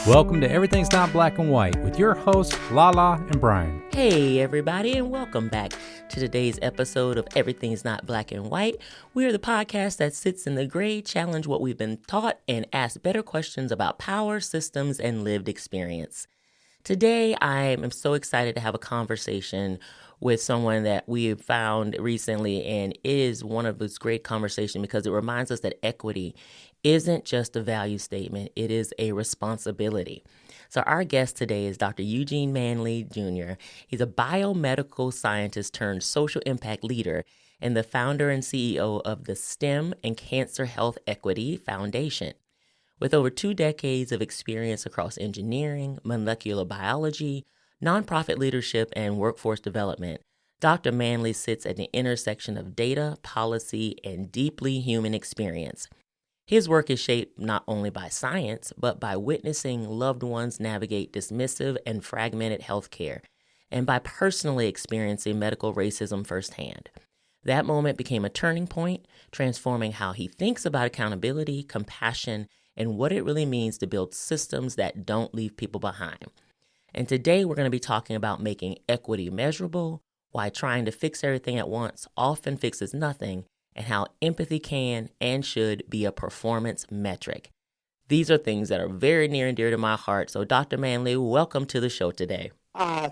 Welcome to Everything's Not Black and White with your hosts, Lala and Brian. Hey, everybody, and welcome back to today's episode of Everything's Not Black and White. We are the podcast that sits in the gray, challenge what we've been taught, and ask better questions about power, systems, and lived experience. Today, I am so excited to have a conversation with someone that we have found recently, and it is one of those great conversations because it reminds us that equity isn't just a value statement, it is a responsibility. So our guest today is Dr. Eugene Manley Jr. He's a biomedical scientist turned social impact leader and the founder and CEO of the STEMM and Cancer Health Equity Foundation. With over 2 decades of experience across engineering, molecular biology, nonprofit leadership, and workforce development, Dr. Manley sits at the intersection of data, policy, and deeply human experience. His work is shaped not only by science, but by witnessing loved ones navigate dismissive and fragmented healthcare, and by personally experiencing medical racism firsthand. That moment became a turning point, transforming how he thinks about accountability, compassion, and what it really means to build systems that don't leave people behind. And today we're going to be talking about making equity measurable, why trying to fix everything at once often fixes nothing, and how empathy can and should be a performance metric. These are things that are very near and dear to my heart. So Dr. Manley, welcome to the show today.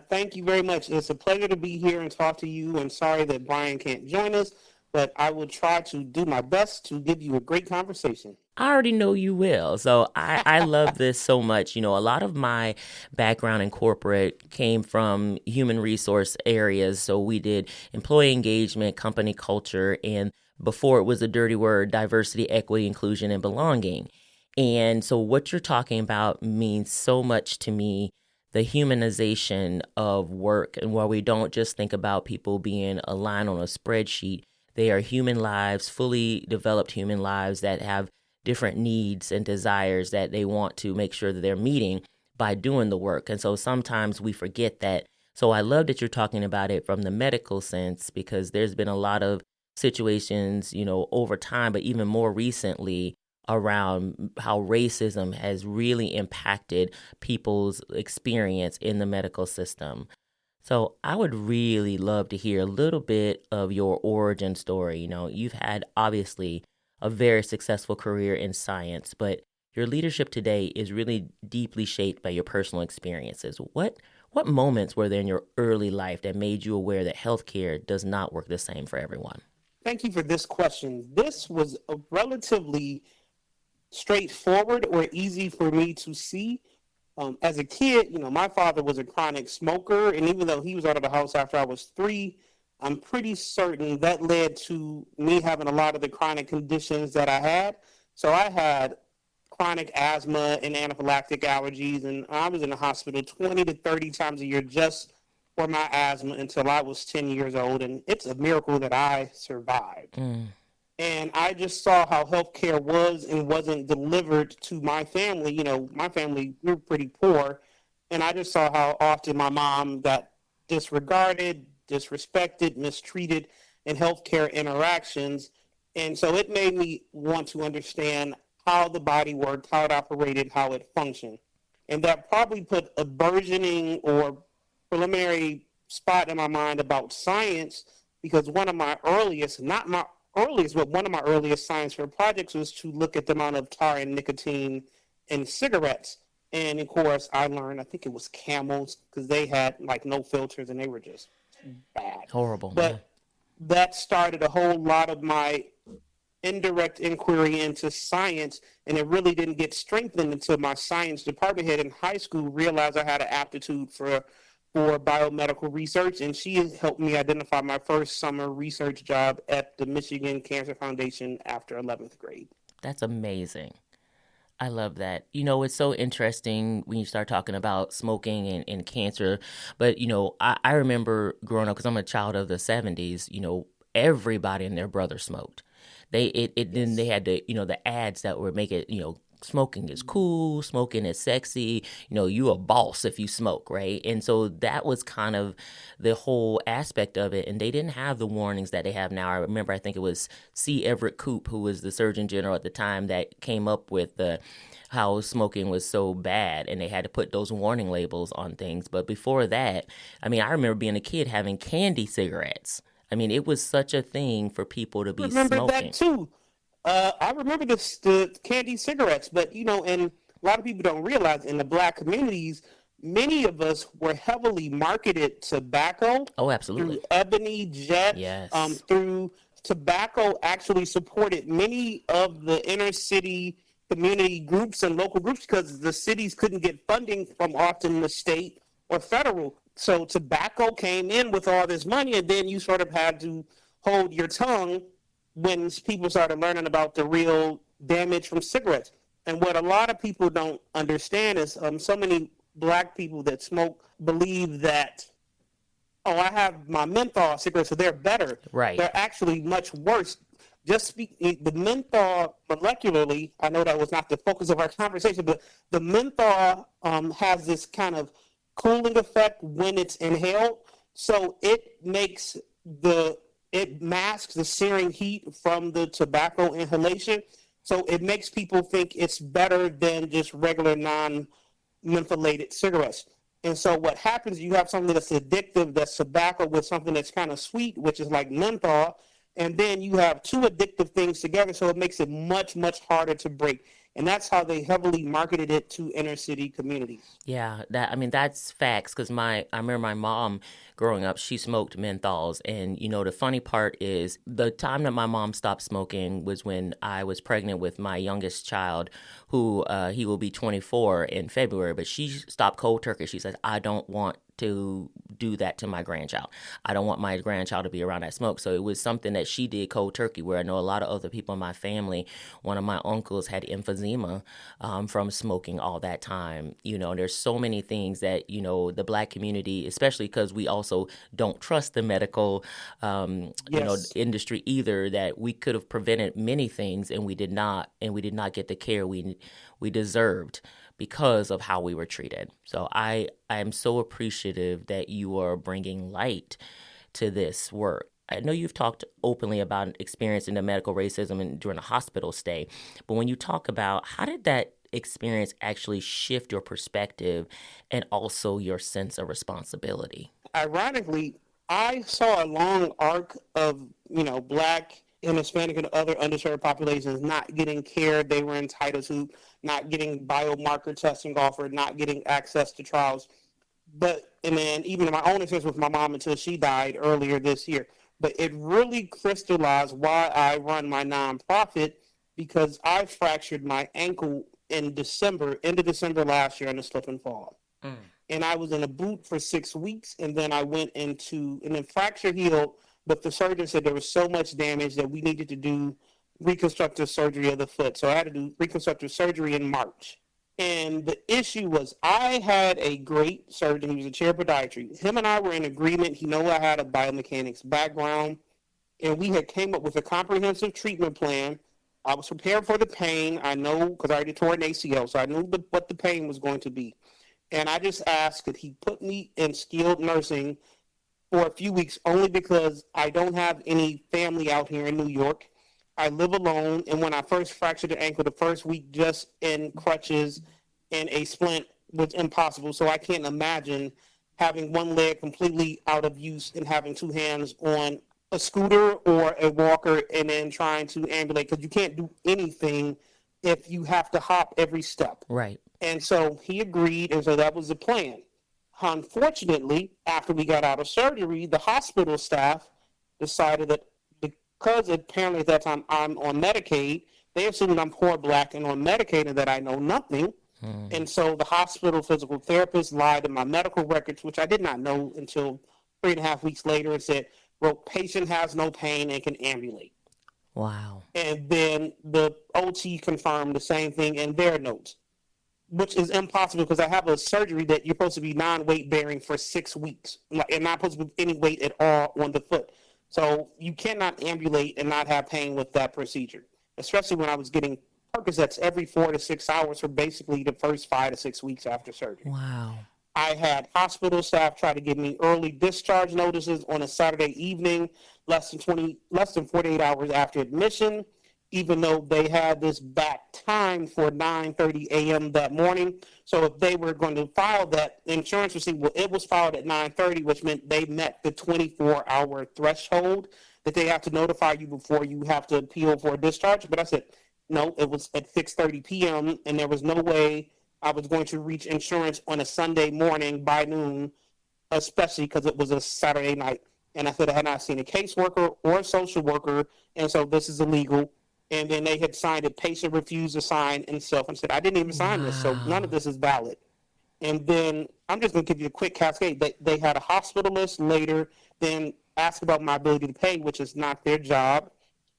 Thank you very much. It's a pleasure to be here and talk to you. I'm sorry that Brian can't join us, but I will try to do my best to give you a great conversation. I already know you will. So I love this so much. You know, a lot of my background in corporate came from human resource areas. So we did employee engagement, company culture, and before it was a dirty word, diversity, equity, inclusion, and belonging. And so what you're talking about means so much to me, the humanization of work, and where we don't just think about people being a line on a spreadsheet. They are human lives, fully developed human lives that have different needs and desires that they want to make sure that they're meeting by doing the work. And so sometimes we forget that. So I love that you're talking about it from the medical sense, because there's been a lot of situations, you know, over time, but even more recently around how racism has really impacted people's experience in the medical system. So I would really love to hear a little bit of your origin story. You know, you've had obviously a very successful career in science, but your leadership today is really deeply shaped by your personal experiences. What moments were there in your early life that made you aware that healthcare does not work the same for everyone? Thank you for this question. This was a relatively straightforward or easy for me to see. As a kid, you know, my father was a chronic smoker, and even though he was out of the house after I was 3, I'm pretty certain that led to me having a lot of the chronic conditions that I had. So I had chronic asthma and anaphylactic allergies, and I was in the hospital 20 to 30 times a year just for my asthma until I was 10 years old, and it's a miracle that I survived. And I just saw how healthcare was and wasn't delivered to my family. You know, my family, we were pretty poor, and I just saw how often my mom got disregarded, disrespected, mistreated in healthcare interactions. And so it made me want to understand how the body worked, how it operated, how it functioned. And that probably put a burgeoning or preliminary spot in my mind about science, because one of my earliest, not my earliest, but one of my earliest science fair projects was to look at the amount of tar and nicotine in cigarettes. And of course, I learned, I think it was Camels, because they had like no filters and they were just bad. Horrible. But that started a whole lot of my indirect inquiry into science, and it really didn't get strengthened until my science department head in high school realized I had an aptitude for biomedical research, and she helped me identify my first summer research job at the Michigan Cancer Foundation after 11th grade. That's amazing. I love that. You know, it's so interesting when you start talking about smoking and cancer. But, you know, I remember growing up, because I'm a child of the 70s, you know, everybody and their brother smoked. Then they had the, you know, the ads that would make it, you know, smoking is cool, smoking is sexy, you a boss if you smoke, right? And so that was kind of the whole aspect of it. And they didn't have the warnings that they have now. I remember, I think it was C. Everett Koop, who was the Surgeon General at the time, that came up with how smoking was so bad, and they had to put those warning labels on things. But before that, I remember being a kid having candy cigarettes. It was such a thing for people to be remember smoking. That too. I remember the candy cigarettes, but and a lot of people don't realize in the Black communities, many of us were heavily marketed tobacco. Oh, absolutely. Through Ebony, Jet. Yes. Through tobacco actually supported many of the inner city community groups and local groups because the cities couldn't get funding from often the state or federal. So tobacco came in with all this money, and then you sort of had to hold your tongue when people started learning about the real damage from cigarettes. And what a lot of people don't understand is so many Black people that smoke believe that, I have my menthol cigarettes, so they're better. Right. They're actually much worse. The menthol molecularly, I know that was not the focus of our conversation, but the menthol has this kind of cooling effect when it's inhaled. So it masks the searing heat from the tobacco inhalation. So it makes people think it's better than just regular non-mentholated cigarettes. And so what happens, you have something that's addictive, that's tobacco, with something that's kind of sweet, which is like menthol. And then you have two addictive things together, so it makes it much, much harder to break. And that's how they heavily marketed it to inner city communities. Yeah, that's facts, because I remember my mom growing up, she smoked menthols. And, the funny part is the time that my mom stopped smoking was when I was pregnant with my youngest child, who he will be 24 in February. But she stopped cold turkey. She says, I don't want to do that to my grandchild. I don't want my grandchild to be around that smoke. So it was something that she did cold turkey, where I know a lot of other people in my family, one of my uncles had emphysema from smoking all that time. There's so many things that, the Black community, especially because we also don't trust the medical, industry either, that we could have prevented many things, and we did not get the care we deserved because of how we were treated. So I am so appreciative that you are bringing light to this work. I know you've talked openly about experiencing the medical racism during a hospital stay, but when you talk about how did that experience actually shift your perspective and also your sense of responsibility? Ironically, I saw a long arc of, Black and Hispanic and other underserved populations not getting care they were entitled to, not getting biomarker testing offered, not getting access to trials. And then even in my own experience with my mom until she died earlier this year. But it really crystallized why I run my nonprofit, because I fractured my ankle end of December last year on a slip and fall. And I was in a boot for 6 weeks, and then I went and then fracture healed, but the surgeon said there was so much damage that we needed to do reconstructive surgery of the foot. So I had to do reconstructive surgery in March. And the issue was, I had a great surgeon. He was a chair of podiatry. Him and I were in agreement. He knew I had a biomechanics background, and we had came up with a comprehensive treatment plan. I was prepared for the pain. I know, because I already tore an ACL, so I knew what the pain was going to be. And I just asked, could he put me in skilled nursing for a few weeks, only because I don't have any family out here in New York. I live alone, and when I first fractured the ankle, the first week just in crutches and a splint was impossible. So I can't imagine having one leg completely out of use and having two hands on a scooter or a walker and then trying to ambulate, because you can't do anything if you have to hop every step. Right. And so he agreed, and so that was the plan. Unfortunately, after we got out of surgery, the hospital staff decided that because apparently at that time I'm on Medicaid, they assumed I'm poor Black and on Medicaid and that I know nothing. And so the hospital physical therapist lied in my medical records, which I did not know until 3.5 weeks later, and said, well, patient has no pain and can ambulate. Wow. And then the OT confirmed the same thing in their notes, which is impossible because I have a surgery that you're supposed to be non-weight bearing for 6 weeks and not supposed to be any weight at all on the foot. So you cannot ambulate and not have pain with that procedure, especially when I was getting Percocets every 4 to 6 hours for basically the first 5 to 6 weeks after surgery. Wow. I had hospital staff try to give me early discharge notices on a Saturday evening, less than 48 hours after admission, even though they had this back time for 9:30 a.m. that morning. So if they were going to file that insurance receipt, well, it was filed at 9:30, which meant they met the 24-hour threshold that they have to notify you before you have to appeal for a discharge. But I said, no, it was at 6:30 p.m., and there was no way I was going to reach insurance on a Sunday morning by noon, especially because it was a Saturday night. And I said I had not seen a caseworker or a social worker, and so this is illegal. And then they had signed it, patient refused to sign and stuff. And said, I didn't even sign this, so none of this is valid. And then I'm just going to give you a quick cascade. They had a hospitalist later, then asked about my ability to pay, which is not their job.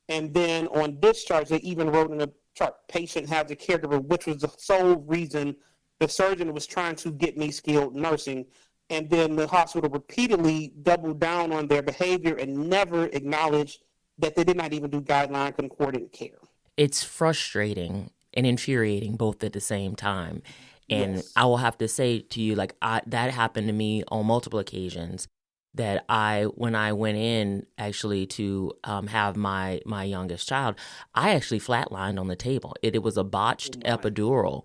And then on discharge, they even wrote in a chart, patient has a caregiver, which was the sole reason the surgeon was trying to get me skilled nursing. And then the hospital repeatedly doubled down on their behavior and never acknowledged that they did not even do guideline concordant care. It's frustrating and infuriating both at the same time. And Yes. I will have to say to you, like, that happened to me on multiple occasions. That when I went in actually to have my youngest child, I actually flatlined on the table. It was a botched epidural.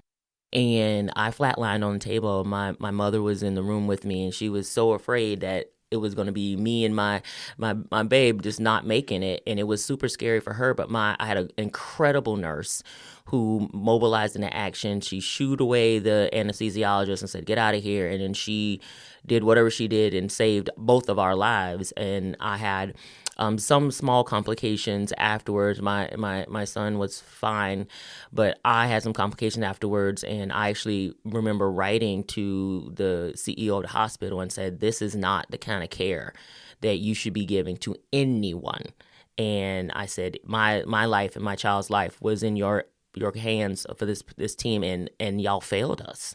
And I flatlined on the table. My mother was in the room with me, and she was so afraid that it was going to be me and my babe just not making it. And it was super scary for her. But I had an incredible nurse who mobilized into action. She shooed away the anesthesiologist and said, get out of here. And then she did whatever she did and saved both of our lives. And I had some small complications afterwards. My son was fine, but I had some complications afterwards. And I actually remember writing to the CEO of the hospital and said, this is not the kind of care that you should be giving to anyone. And I said, my life and my child's life was in your hands for this team, and y'all failed us.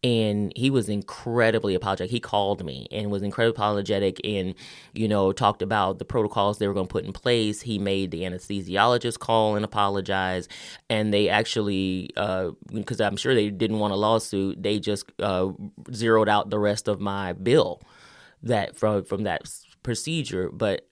And he was incredibly apologetic. He called me and was incredibly apologetic and, talked about the protocols they were going to put in place. He made the anesthesiologist call and apologize. And they actually, because I'm sure they didn't want a lawsuit, they just zeroed out the rest of my bill that from that procedure. But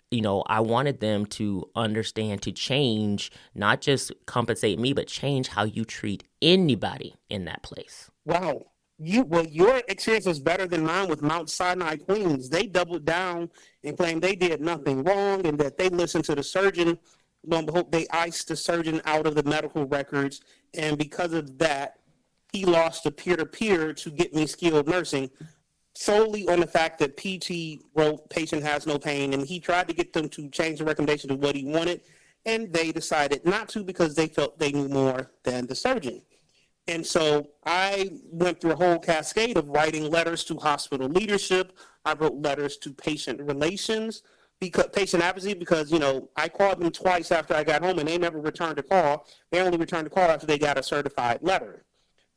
I wanted them to understand, to change, not just compensate me, but change how you treat anybody in that place. Wow. Your experience was better than mine with Mount Sinai Queens. They doubled down and claimed they did nothing wrong and that they listened to the surgeon. Lo and behold, they iced the surgeon out of the medical records. And because of that, he lost a peer-to-peer to get me skilled nursing, solely on the fact that PT wrote patient has no pain, and he tried to get them to change the recommendation to what he wanted, and they decided not to because they felt they knew more than the surgeon. And so I went through a whole cascade of writing letters to hospital leadership. I wrote letters to patient relations, patient advocacy, because, I called them twice after I got home and they never returned a call. They only returned a call after they got a certified letter.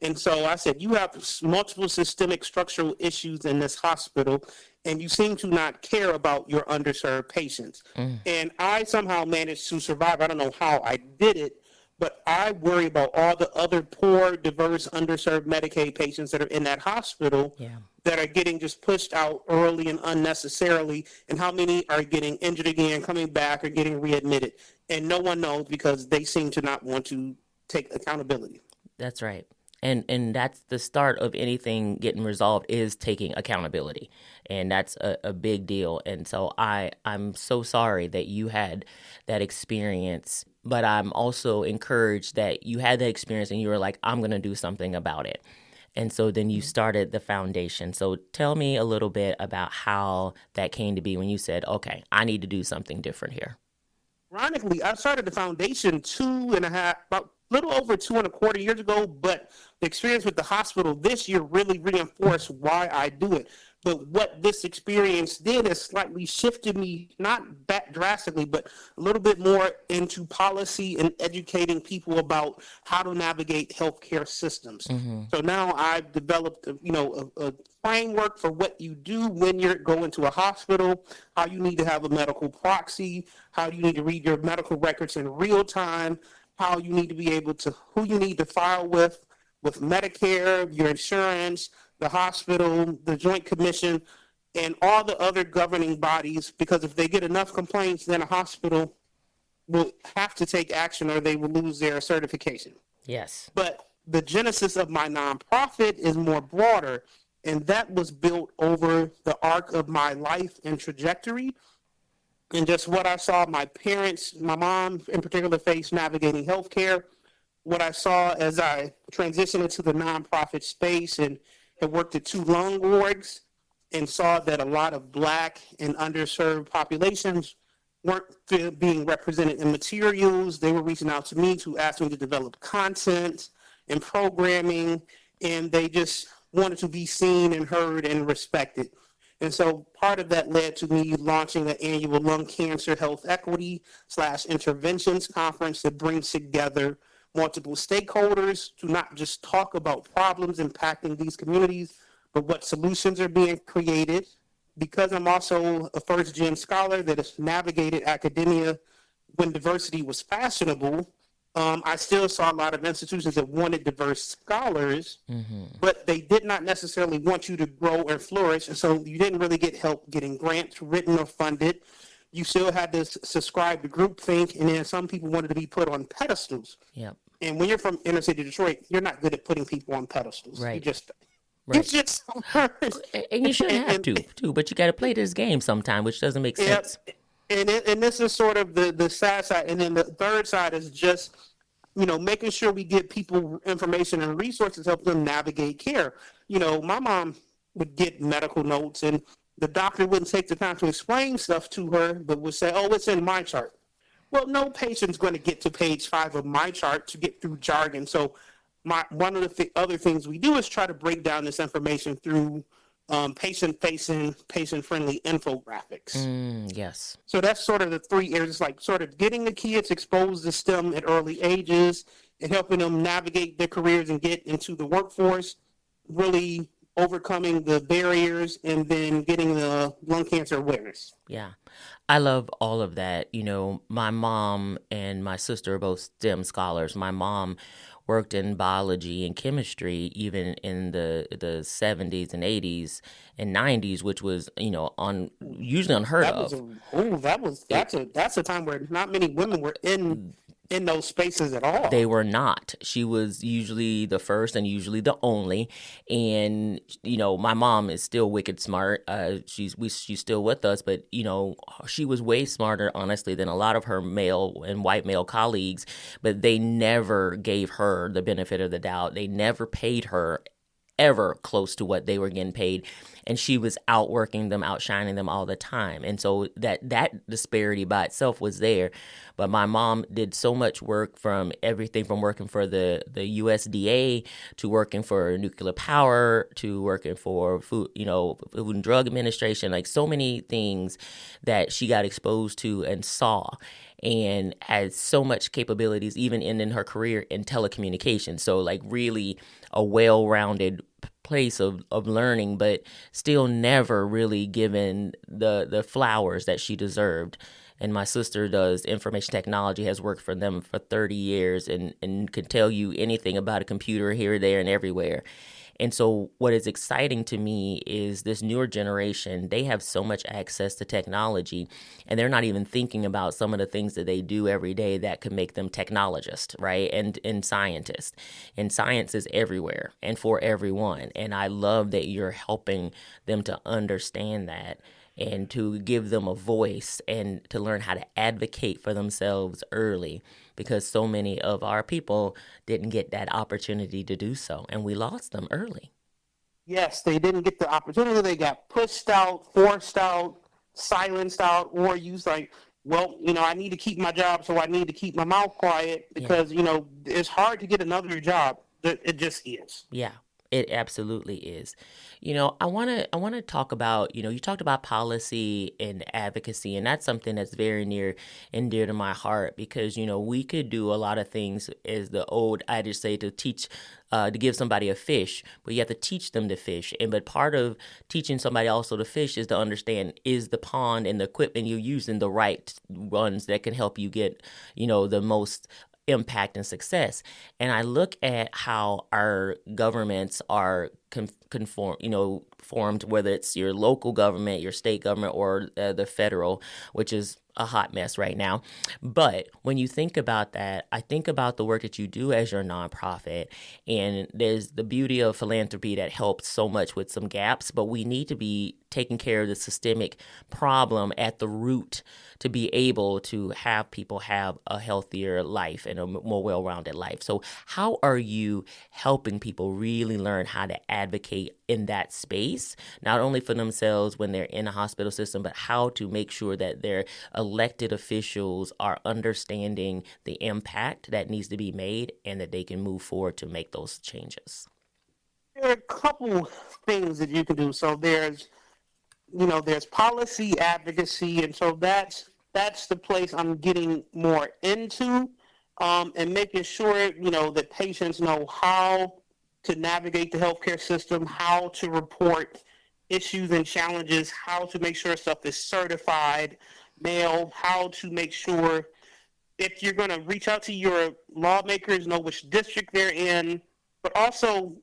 And so I said, you have multiple systemic structural issues in this hospital, and you seem to not care about your underserved patients. And I somehow managed to survive. I don't know how I did it, but I worry about all the other poor, diverse, underserved Medicaid patients that are in that hospital that are getting just pushed out early and unnecessarily, and how many are getting injured again, coming back, or getting readmitted. And no one knows because they seem to not want to take accountability. That's right. And that's the start of anything getting resolved, is taking accountability. And that's a big deal. And so I'm so sorry that you had that experience, but I'm also encouraged that you had that experience and you were like, I'm going to do something about it. And so then you started the foundation. So tell me a little bit about how that came to be when you said, okay, I need to do something different here. Ironically, I started the foundation about a little over 2.25 years ago, but the experience with the hospital this year really reinforced why I do it. But what this experience did is slightly shifted me, not that drastically, but a little bit more into policy and educating people about how to navigate healthcare systems. So now I've developed, a framework for what you do when you're going to a hospital, how you need to have a medical proxy, how you need to read your medical records in real time, how you need to be able to, who you need to file with Medicare, your insurance, the hospital, the Joint Commission, and all the other governing bodies, because if they get enough complaints, then a hospital will have to take action or they will lose their certification. Yes. But the genesis of my nonprofit is more broader, and that was built over the arc of my life and trajectory, and just what I saw my parents, my mom in particular, face navigating healthcare, what I saw as I transitioned into the nonprofit space and had worked at 2 lung wards and saw that a lot of Black and underserved populations weren't being represented in materials. They were reaching out to me to ask me to develop content and programming, and they just wanted to be seen and heard and respected. And so part of that led to me launching the annual Lung Cancer Health Equity / Interventions Conference that brings together multiple stakeholders to not just talk about problems impacting these communities, but what solutions are being created. Because I'm also a first-gen scholar that has navigated academia when diversity was fashionable, I still saw a lot of institutions that wanted diverse scholars, but they did not necessarily want you to grow and flourish, and so you didn't really get help getting grants written or funded. You still had to subscribe to groupthink, and then some people wanted to be put on pedestals. Yep. And when you're from inner city Detroit, you're not good at putting people on pedestals. Right. You just Right. it's just And you shouldn't have to, but you got to play this game sometime, which doesn't make sense. And this is sort of the sad side. And then the third side is just, making sure we get people information and resources to help them navigate care. My mom would get medical notes and the doctor wouldn't take the time to explain stuff to her, but would say, oh, it's in my chart. Well, no patient's going to get to page 5 of my chart to get through jargon. So one of the other things we do is try to break down this information through patient-facing, patient-friendly infographics. Yes. So that's sort of the 3 areas, like sort of getting the kids exposed to STEM at early ages and helping them navigate their careers and get into the workforce, really overcoming the barriers, and then getting the lung cancer awareness. Yeah. I love all of that. My mom and my sister are both STEM scholars. My mom worked in biology and chemistry even in the 70s and 80s and 90s, which was, usually unheard of. That's a time where not many women were in those spaces at all. They were not. She was usually the first and usually the only. And, my mom is still wicked smart. She's still with us, but, she was way smarter, honestly, than a lot of her male and white male colleagues, but they never gave her the benefit of the doubt. They never paid her ever close to what they were getting paid, and she was outworking them, outshining them all the time. And so that disparity by itself was there. But my mom did so much work, from everything from working for the USDA to working for nuclear power to working for Food and Drug Administration, like so many things that she got exposed to and saw, and had so much capabilities even in her career in telecommunications. So like really a well-rounded place of learning, but still never really given the flowers that she deserved. And my sister does information technology, has worked for them for 30 years and could tell you anything about a computer here, there, and everywhere. And so what is exciting to me is this newer generation, they have so much access to technology, and they're not even thinking about some of the things that they do every day that could make them technologists, right? And scientists. And science is everywhere and for everyone. And I love that you're helping them to understand that, and to give them a voice and to learn how to advocate for themselves early, because so many of our people didn't get that opportunity to do so, and we lost them early. Yes, they didn't get the opportunity. They got pushed out, forced out, silenced out, or used like, well, I need to keep my job, so I need to keep my mouth quiet because, it's hard to get another job. It just is. Yeah. It absolutely is. I want to talk about, you talked about policy and advocacy, and that's something that's very near and dear to my heart, because, we could do a lot of things, as the old adage say, to teach, to give somebody a fish, but you have to teach them to fish. But part of teaching somebody also to fish is to understand, is the pond and the equipment you're using the right ones that can help you get, the most impact and success. And I look at how our governments are formed, whether it's your local government, your state government, or the federal, which is a hot mess right now. But when you think about that, I think about the work that you do as your nonprofit, and there's the beauty of philanthropy that helps so much with some gaps, but we need to be taking care of the systemic problem at the root to be able to have people have a healthier life and a more well-rounded life. So how are you helping people really learn how to advocate in that space, not only for themselves when they're in a hospital system, but how to make sure that their elected officials are understanding the impact that needs to be made and that they can move forward to make those changes? There are a couple things that you can do. So there's policy advocacy, and so that's the place I'm getting more into, and making sure that patients know how to navigate the healthcare system, how to report issues and challenges, how to make sure stuff is certified, mailed, how to make sure if you're going to reach out to your lawmakers, know which district they're in, but also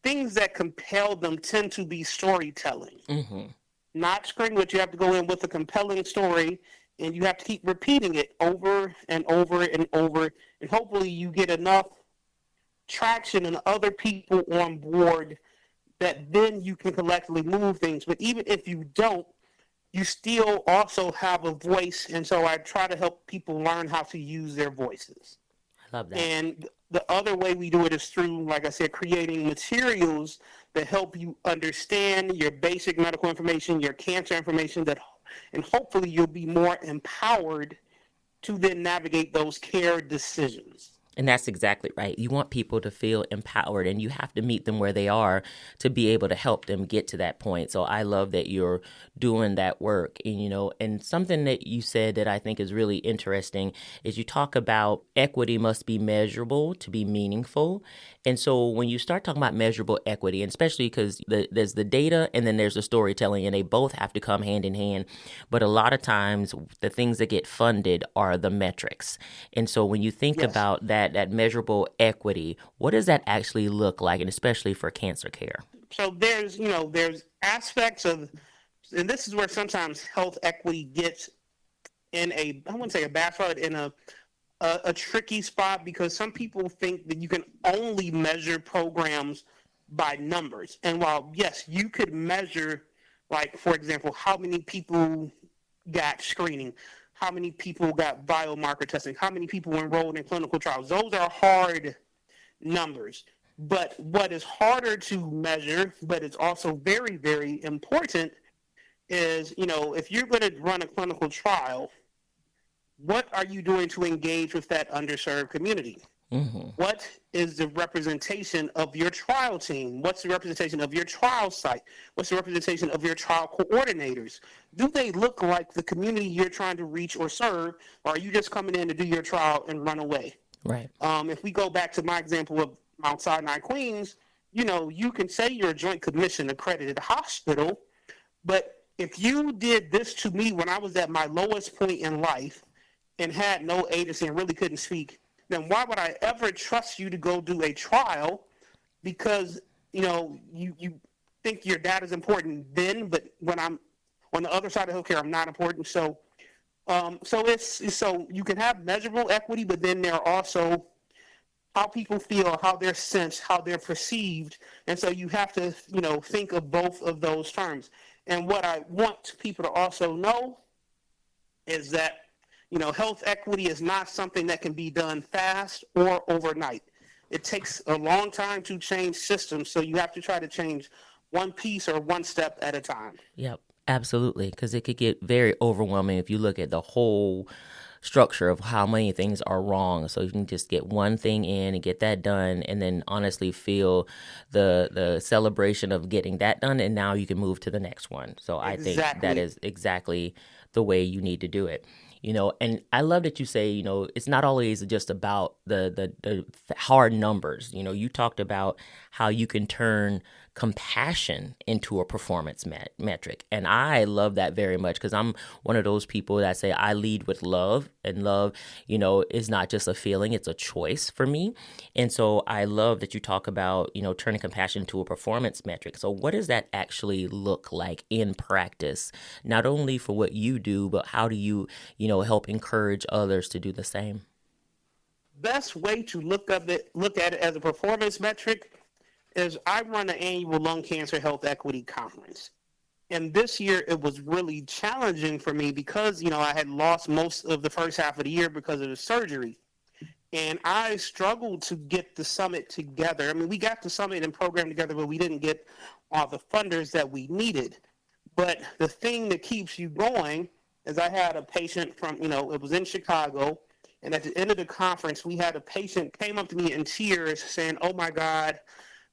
things that compel them tend to be storytelling. Mm-hmm. Not screen, but you have to go in with a compelling story, and you have to keep repeating it over and over and over, and hopefully you get enough traction and other people on board that then you can collectively move things. But even if you don't, you still also have a voice, and so I try to help people learn how to use their voices. I love that. And the other way we do it is through, like I said, creating materials that help you understand your basic medical information, your cancer information, and hopefully you'll be more empowered to then navigate those care decisions. And that's exactly right. You want people to feel empowered, and you have to meet them where they are to be able to help them get to that point. So I love that you're doing that work. And something that you said that I think is really interesting is you talk about equity must be measurable to be meaningful. And so when you start talking about measurable equity, and especially because there's the data and then there's the storytelling, and they both have to come hand in hand. But a lot of times the things that get funded are the metrics. And so when you think about that measurable equity, what does that actually look like, and especially for cancer care? So there's aspects of, and this is where sometimes health equity gets in I wouldn't say a bad spot, in a tricky spot, because some people think that you can only measure programs by numbers. And while, yes, you could measure, like, for example, how many people got screening, how many people got biomarker testing, how many people enrolled in clinical trials. Those are hard numbers. But what is harder to measure, but it's also very, very important, is, if you're going to run a clinical trial, what are you doing to engage with that underserved community? Mm-hmm. What is the representation of your trial team? What's the representation of your trial site? What's the representation of your trial coordinators? Do they look like the community you're trying to reach or serve, or are you just coming in to do your trial and run away? Right. If we go back to my example of Mount Sinai, Queens, you can say you're a Joint Commission accredited hospital, but if you did this to me when I was at my lowest point in life and had no agency and really couldn't speak, then why would I ever trust you to go do a trial? Because, you think your data is important then, but when I'm on the other side of healthcare, I'm not important. So you can have measurable equity, but then there are also how people feel, how they're sensed, how they're perceived. And so you have to, think of both of those terms. And what I want people to also know is that, health equity is not something that can be done fast or overnight. It takes a long time to change systems, so you have to try to change one piece or one step at a time. Yep, absolutely, because it could get very overwhelming if you look at the whole structure of how many things are wrong. So you can just get one thing in and get that done, and then honestly feel the celebration of getting that done, and now you can move to the next one. So I think that is exactly the way you need to do it. And I love that you say, it's not always just about the hard numbers. You talked about how you can turn compassion into a performance metric. And I love that very much because I'm one of those people that say I lead with love, and love, is not just a feeling, it's a choice for me. And so I love that you talk about, turning compassion into a performance metric. So what does that actually look like in practice, not only for what you do, but how do you, help encourage others to do the same? Best way to look at it as a performance metric is I run an annual lung cancer health equity conference. And this year it was really challenging for me because, I had lost most of the first half of the year because of the surgery. And I struggled to get the summit together. I mean, we got the summit and program together, but we didn't get all the funders that we needed. But the thing that keeps you going is I had a patient from, it was in Chicago. And at the end of the conference, we had a patient came up to me in tears saying, "Oh my God,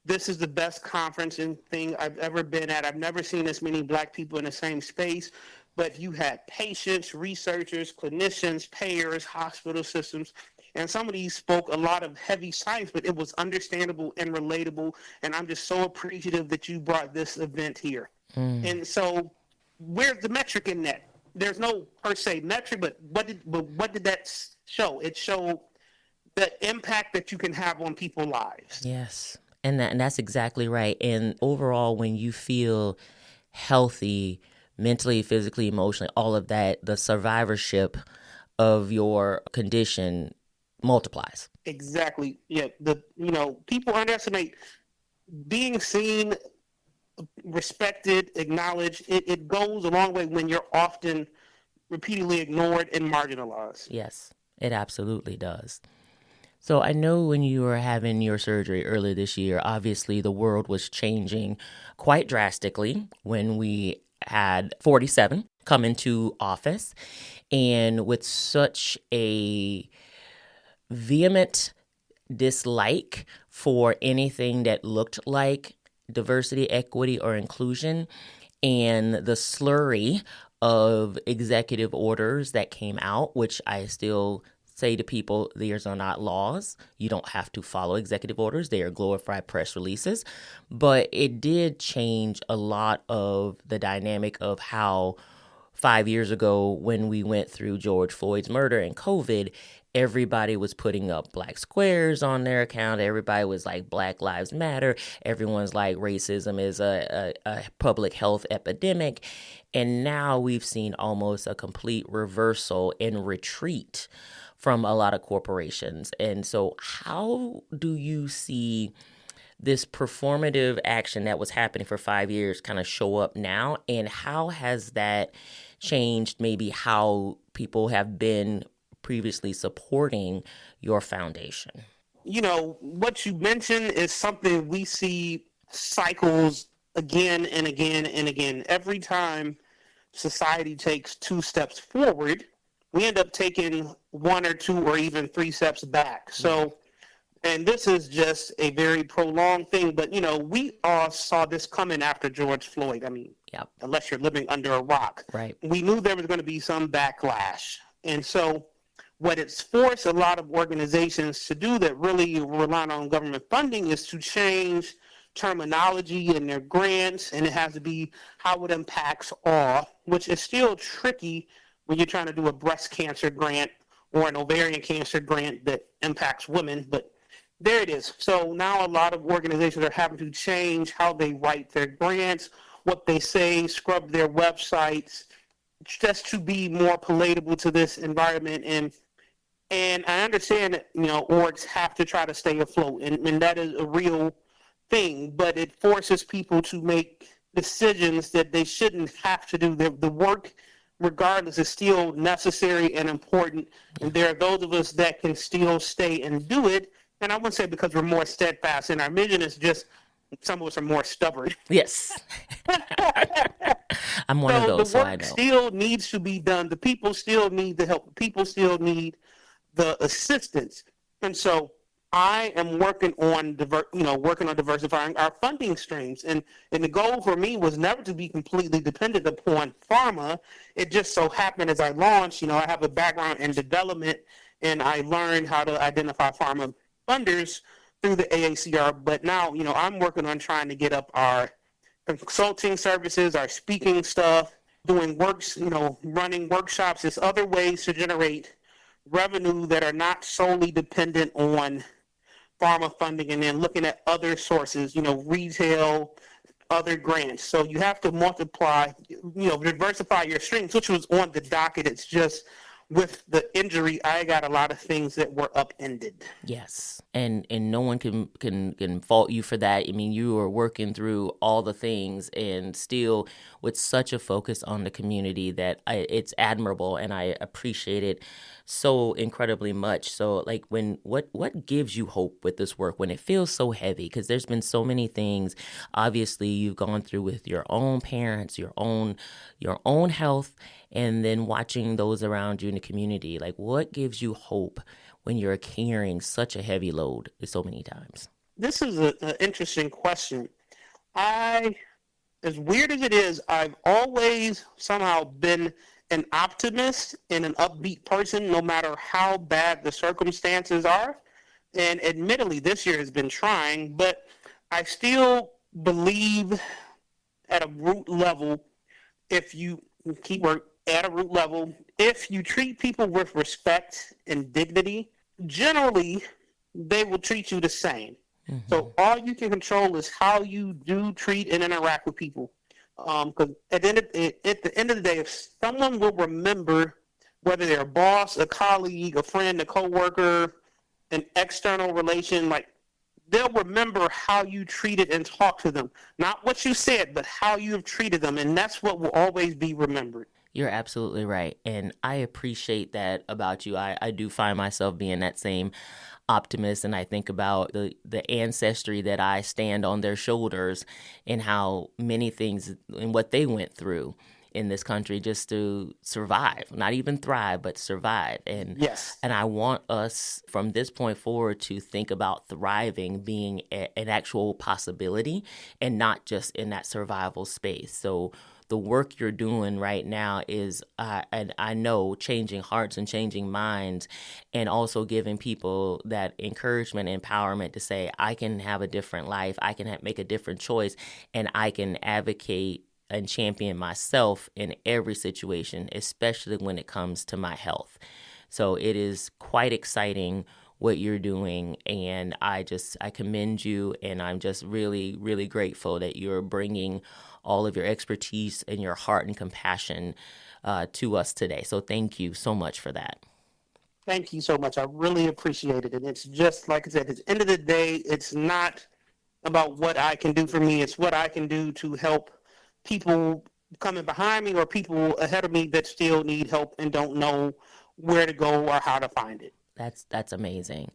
this is the best conference and thing I've ever been at. I've never seen this many Black people in the same space." But you had patients, researchers, clinicians, payers, hospital systems, and some of these spoke a lot of heavy science, but it was understandable and relatable. And I'm just so appreciative that you brought this event here. And so where's the metric in that? There's no per se metric, but what did that show? It showed the impact that you can have on people's lives. Yes. And that's exactly right. And overall, when you feel healthy, mentally, physically, emotionally, all of that, the survivorship of your condition multiplies. Exactly. Yeah. People underestimate being seen, respected, acknowledged. It goes a long way when you're often repeatedly ignored and marginalized. Yes, it absolutely does. So I know when you were having your surgery earlier this year, obviously the world was changing quite drastically when we had 47 come into office, and with such a vehement dislike for anything that looked like diversity, equity, or inclusion, and the slurry of executive orders that came out, which I still say to people, these are not laws. You don't have to follow executive orders. They are glorified press releases. But it did change a lot of the dynamic of how 5 years ago, when we went through George Floyd's murder and COVID, everybody was putting up black squares on their account. Everybody was like, Black Lives Matter. Everyone's like, racism is a public health epidemic. And now we've seen almost a complete reversal and retreat from a lot of corporations. And so how do you see this performative action that was happening for 5 years kind of show up now? And how has that changed maybe how people have been previously supporting your foundation? What you mentioned is something we see cycles again and again and again. Every time society takes 2 steps forward, we end up taking 1 or 2 or even 3 steps back. So, and this is just a very prolonged thing, but we all saw this coming after George Floyd. I mean, unless you're living under a rock, right? We knew there was going to be some backlash. And so what it's forced a lot of organizations to do that really rely on government funding is to change terminology in their grants, and it has to be how it impacts all, which is still tricky when you're trying to do a breast cancer grant or an ovarian cancer grant that impacts women, but there it is. So now a lot of organizations are having to change how they write their grants, what they say, scrub their websites, just to be more palatable to this environment. And I understand that, orgs have to try to stay afloat, and that is a real thing, but it forces people to make decisions that they shouldn't have to do. The work, regardless, is still necessary and important, and there are those of us that can still stay and do it. And I wouldn't say because we're more steadfast in our mission, it's just some of us are more stubborn. Yes. I'm one of those, so I know. The work still needs to be done. The people still need the help. The people still need the assistance. And so I am working on diversifying our funding streams, and the goal for me was never to be completely dependent upon pharma. It just so happened as I launched, I have a background in development, and I learned how to identify pharma funders through the AACR. But now, I'm working on trying to get up our consulting services, our speaking stuff, doing works, running workshops. There's other ways to generate revenue that are not solely dependent on pharma funding, and then looking at other sources, retail, other grants. So you have to multiply, diversify your streams, which was on the docket. It's just with the injury, I got a lot of things that were upended. Yes, and no one can fault you for that. I mean, you are working through all the things, and still with such a focus on the community that it's admirable, and I appreciate it so incredibly much. So, like, what gives you hope with this work when it feels so heavy? Because there's been so many things. Obviously, you've gone through with your own parents, your own health, and then watching those around you in the community. Like, what gives you hope when you're carrying such a heavy load so many times? This is an interesting question. As weird as it is, I've always somehow been an optimist and an upbeat person, no matter how bad the circumstances are. And admittedly, this year has been trying, but I still believe at a root level, if you treat people with respect and dignity, generally they will treat you the same. Mm-hmm. So all you can control is how you do treat and interact with people. Because at the end of the day, if someone will remember, whether they're a boss, a colleague, a friend, a coworker, an external relation, like, they'll remember how you treated and talked to them. Not what you said, but how you have treated them. And that's what will always be remembered. You're absolutely right. And I appreciate that about you. I do find myself being that same optimist, and I think about the ancestry that I stand on their shoulders, and how many things and what they went through in this country just to survive, not even thrive, but survive. And yes, and I want us from this point forward to think about thriving being an actual possibility, and not just in that survival space. So the work you're doing right now is, and I know, changing hearts and changing minds, and also giving people that encouragement and empowerment to say, I can have a different life, I can make a different choice, and I can advocate and champion myself in every situation, especially when it comes to my health. So it is quite exciting what you're doing, and I commend you, and I'm just really, really grateful that you're bringing all of your expertise and your heart and compassion to us today. So thank you so much for that. Thank you so much. I really appreciate it. And it's just, like I said, at the end of the day, it's not about what I can do for me. It's what I can do to help people coming behind me or people ahead of me that still need help and don't know where to go or how to find it. That's amazing.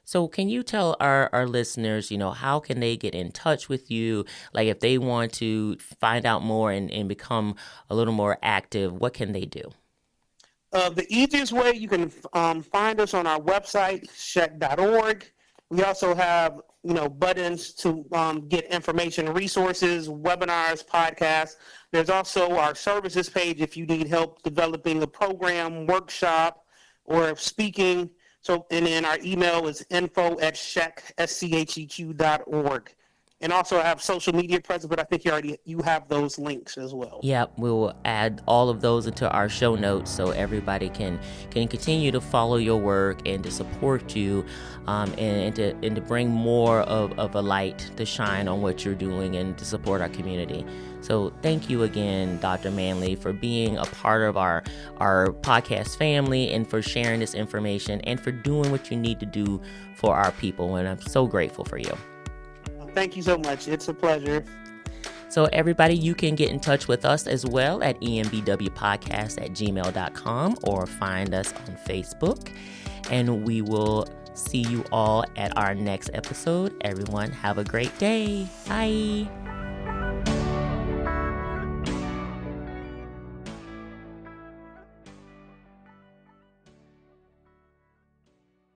So can you tell our listeners, how can they get in touch with you? Like, if they want to find out more and become a little more active, what can they do? The easiest way, you can find us on our website, shec.org. We also have, buttons to get information, resources, webinars, podcasts. There's also our services page if you need help developing a program, workshop, or speaking. So, and then our email is info@scheq.org. And also I have social media presence, but I think you have those links as well. Yeah, we'll add all of those into our show notes so everybody can continue to follow your work and to support you, and to bring more of a light to shine on what you're doing and to support our community. So thank you again, Dr. Manley, for being a part of our podcast family, and for sharing this information, and for doing what you need to do for our people. And I'm so grateful for you. Thank you so much. It's a pleasure. So everybody, you can get in touch with us as well at embwpodcast@gmail.com, or find us on Facebook. And we will see you all at our next episode. Everyone, have a great day. Bye.